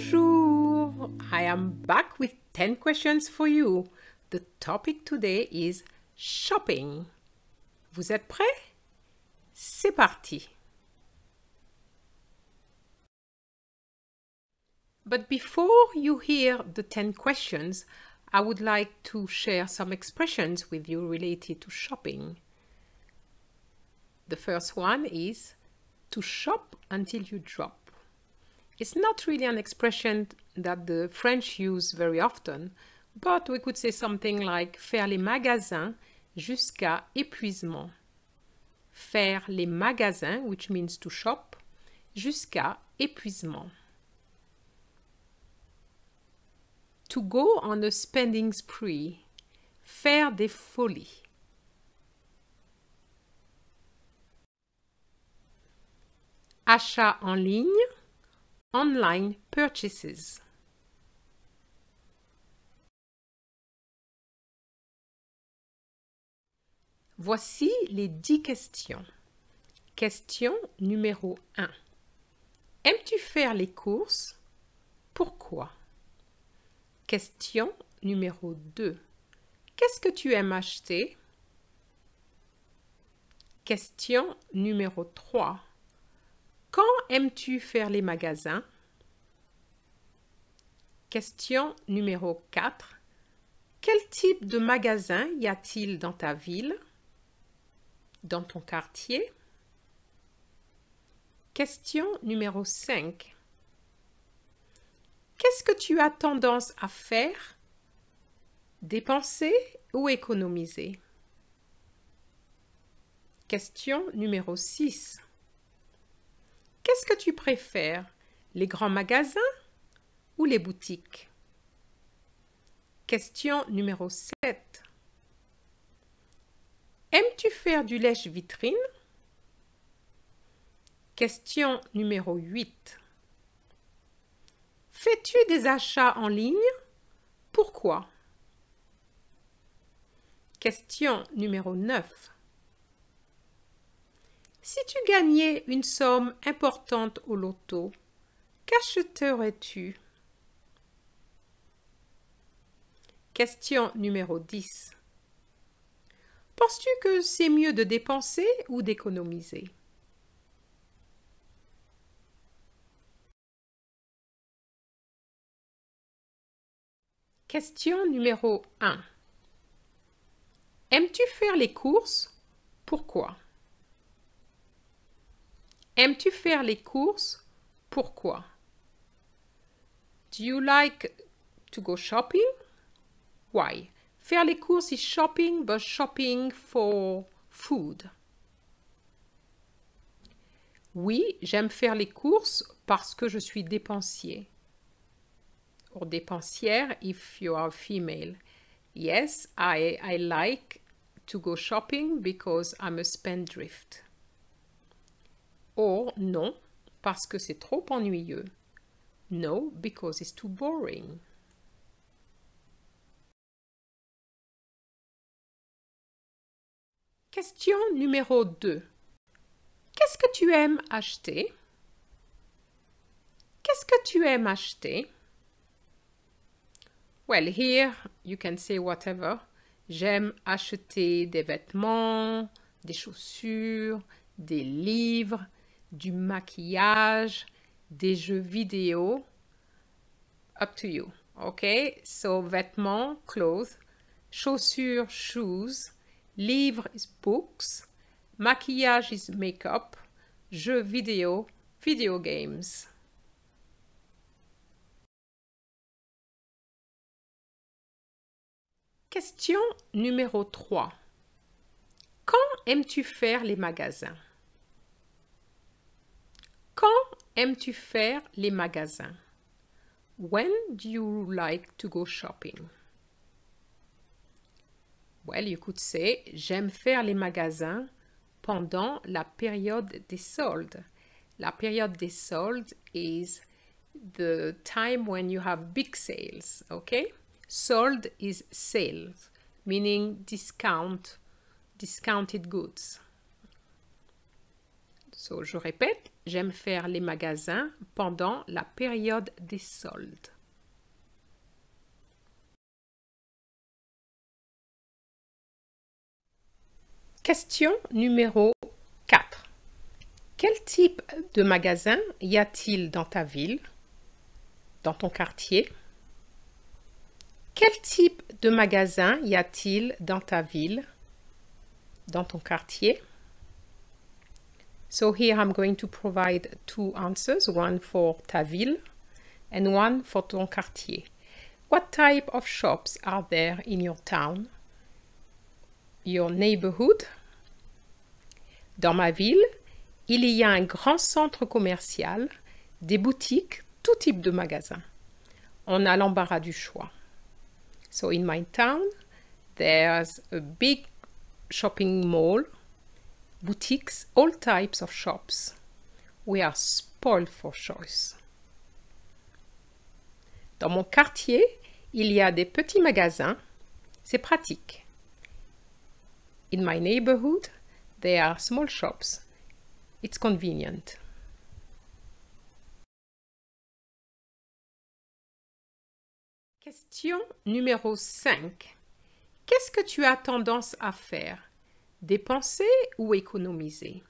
Bonjour! I am back with 10 questions for you. The topic today is shopping. Vous êtes prêts? C'est parti! But before you hear the 10 questions, I would like to share some expressions with you related to shopping. The first one is to shop until you drop. It's not really an expression that the French use very often, but we could say something like faire les magasins jusqu'à épuisement. Faire les magasins, which means to shop, jusqu'à épuisement. To go on a spending spree. Faire des folies. Achat en ligne. Online purchases. Voici les 10 questions. Question numéro 1. Aimes-tu faire les courses? Pourquoi? Question numéro 2. Qu'est-ce que tu aimes acheter? Question numéro 3. Quand aimes-tu faire les magasins? Question numéro 4. Quel type de magasin y a-t-il dans ta ville? Dans ton quartier? Question numéro 5. Qu'est-ce que tu as tendance à faire? Dépenser ou économiser? Question numéro 6. Qu'est-ce que tu préfères, les grands magasins ou les boutiques? Question numéro 7. Aimes-tu faire du lèche-vitrine? Question numéro 8. Fais-tu des achats en ligne? Pourquoi? Question numéro 9. Si tu gagnais une somme importante au loto, qu'achèterais-tu? Question numéro 10. Penses-tu que c'est mieux de dépenser ou d'économiser? Question numéro 1. Aimes-tu faire les courses? Pourquoi? Aimes-tu faire les courses? Pourquoi? Do you like to go shopping? Why? Faire les courses is shopping, but shopping for food. Oui, j'aime faire les courses parce que je suis dépensier. Or dépensière if you are female. Yes, I like to go shopping because I'm a spendthrift. Or non, parce que c'est trop ennuyeux. No, because it's too boring. Question numéro 2. Qu'est-ce que tu aimes acheter? Qu'est-ce que tu aimes acheter? Well, here you can say whatever. J'aime acheter des vêtements, des chaussures, des livres, du maquillage, des jeux vidéo. Up to you. Okay, so vêtements, clothes, chaussures, shoes, livres is books, maquillage is makeup, jeux vidéo, video games. Question numéro 3. Quand aimes-tu faire les magasins? Quand aimes-tu faire les magasins? When do you like to go shopping? Well, you could say, j'aime faire les magasins pendant la période des soldes. La période des soldes is the time when you have big sales, okay? Sold is sales, meaning discounted goods. So, je répète, j'aime faire les magasins pendant la période des soldes. Question numéro 4. Quel type de magasin y a-t-il dans ta ville, dans ton quartier? Quel type de magasin y a-t-il dans ta ville, dans ton quartier? So here I'm going to provide two answers, one for ta ville and one for ton quartier. What type of shops are there in your town? Your neighborhood? Dans ma ville, il y a un grand centre commercial, des boutiques, tout type de magasins. On a l'embarras du choix. So in my town, there's a big shopping mall, boutiques, all types of shops. We are spoiled for choice. Dans mon quartier, il y a des petits magasins. C'est pratique. In my neighborhood, there are small shops. It's convenient. Question numéro 5. Qu'est-ce que tu as tendance à faire? Dépenser ou économiser?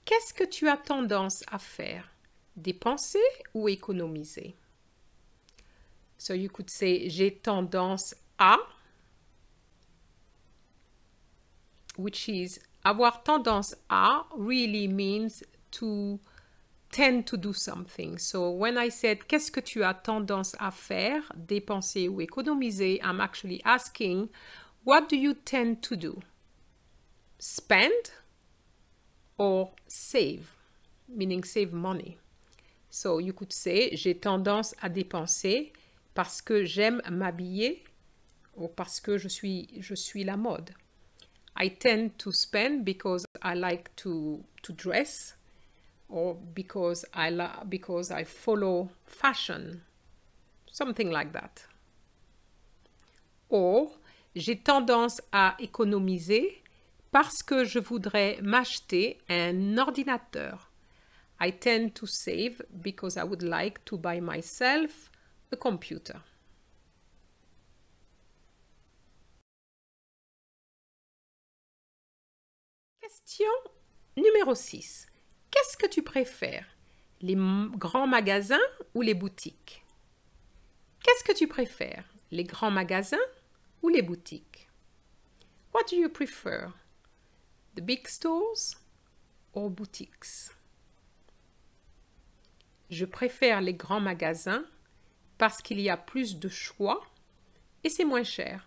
Qu'est-ce que tu as tendance à faire? Dépenser ou économiser? So you could say j'ai tendance à, which is avoir tendance à really means to tend to do something. So when I said qu'est-ce que tu as tendance à faire, dépenser ou économiser, I'm actually asking what do you tend to do? Spend or save, meaning save money. So you could say j'ai tendance à dépenser parce que j'aime m'habiller ou parce que je suis la mode. I tend to spend because I like to dress or because I follow fashion, something like that. Or, j'ai tendance à économiser parce que je voudrais m'acheter un ordinateur. I tend to save because I would like to buy myself a computer. Question numéro 6. Qu'est-ce que tu préfères? Les grands magasins ou les boutiques? Qu'est-ce que tu préfères? Les grands magasins ou les boutiques? What do you prefer? The big stores or boutiques? Je préfère les grands magasins parce qu'il y a plus de choix et c'est moins cher.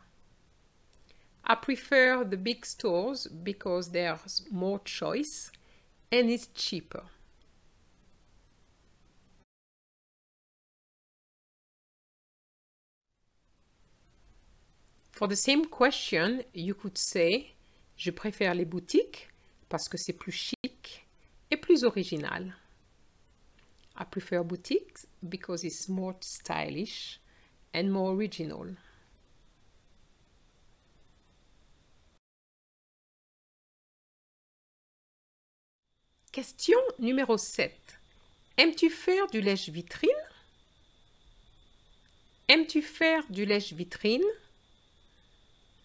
I prefer the big stores because there's more choice and it's cheaper. For the same question, you could say je préfère les boutiques parce que c'est plus chic et plus original. I prefer boutiques because it's more stylish and more original. Question numéro 7. Aimes-tu faire du lèche-vitrine? Aimes-tu faire du lèche-vitrine?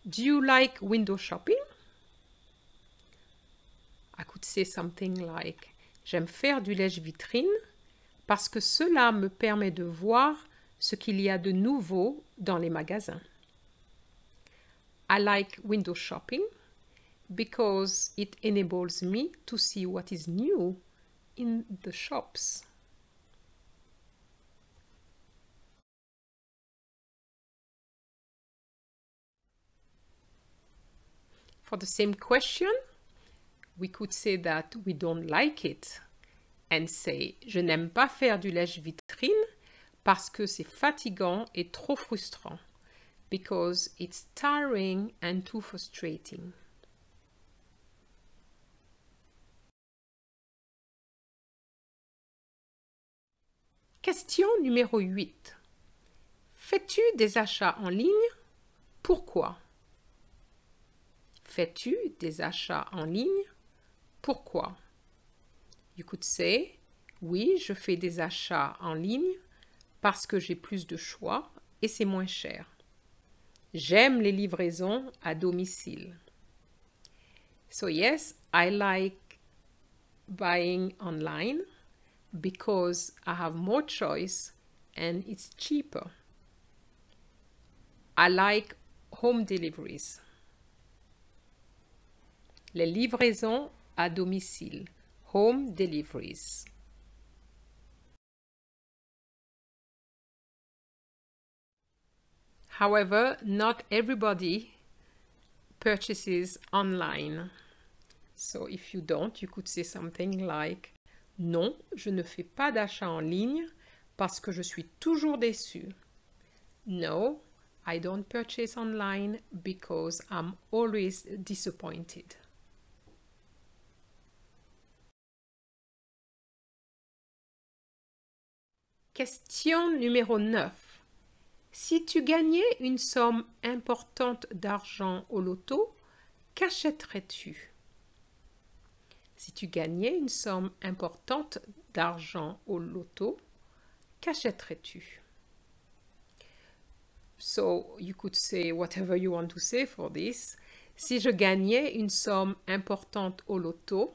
Do you like window shopping? I could say something like j'aime faire du lèche-vitrine parce que cela me permet de voir ce qu'il y a de nouveau dans les magasins. I like window shopping because it enables me to see what is new in the shops. For the same question, we could say that we don't like it and say je n'aime pas faire du lèche-vitrine parce que c'est fatigant et trop frustrant. Because it's tiring and too frustrating. Question numéro 8. Fais-tu des achats en ligne? Pourquoi? Fais-tu des achats en ligne? Pourquoi? You could say, oui, je fais des achats en ligne parce que j'ai plus de choix et c'est moins cher. J'aime les livraisons à domicile. So yes, I like buying online because I have more choice and it's cheaper. I like home deliveries. Les livraisons à domicile. Home deliveries. However, not everybody purchases online. So if you don't, you could say something like non, je ne fais pas d'achat en ligne parce que je suis toujours déçu. No, I don't purchase online because I'm always disappointed. Question numéro 9. Si tu gagnais une somme importante d'argent au loto, qu'achèterais-tu? Si tu gagnais une somme importante d'argent au loto, qu'achèterais-tu? So you could say whatever you want to say for this. Si je gagnais une somme importante au loto,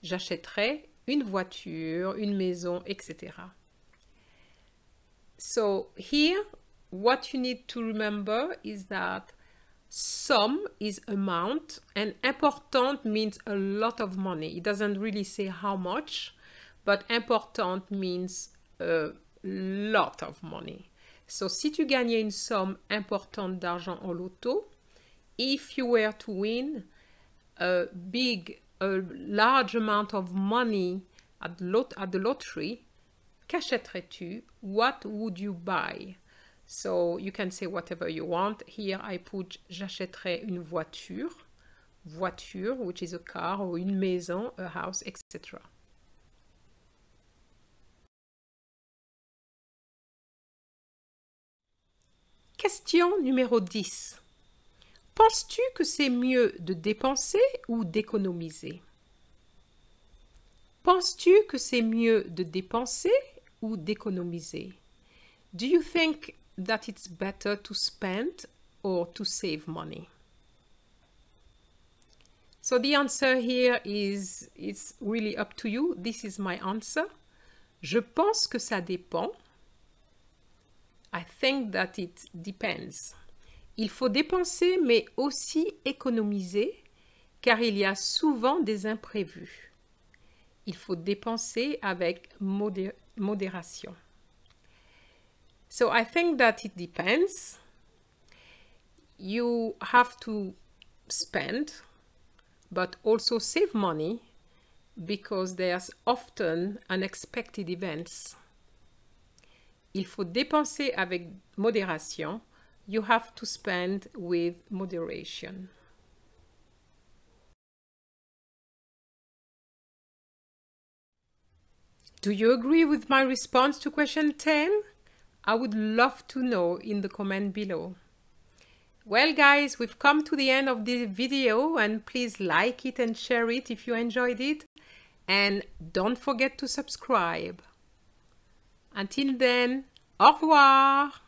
j'achèterais une voiture, une maison, etc. So here, what you need to remember is that sum is amount and important means a lot of money. It doesn't really say how much, but important means a lot of money. So si tu gagnais une somme importante d'argent au loto, if you were to win a large amount of money at the lottery, qu'achèterais-tu? What would you buy? So you can say whatever you want. Here I put j'achèterais une voiture, which is a car, or une maison, a house, etc. Question numéro 10. Penses-tu que c'est mieux de dépenser ou d'économiser? Penses-tu que c'est mieux de dépenser ou d'économiser? Do you think that it's better to spend or to save money? So the answer here is, it's really up to you. This is my answer. Je pense que ça dépend. I think that it depends. Il faut dépenser mais aussi économiser car il y a souvent des imprévus. Il faut dépenser avec modération. So I think that it depends. You have to spend, but also save money because there's often unexpected events. Il faut dépenser avec modération. You have to spend with moderation. Do you agree with my response to question 10? I would love to know in the comment below. Well guys, we've come to the end of this video and please like it and share it if you enjoyed it. And don't forget to subscribe. Until then, au revoir!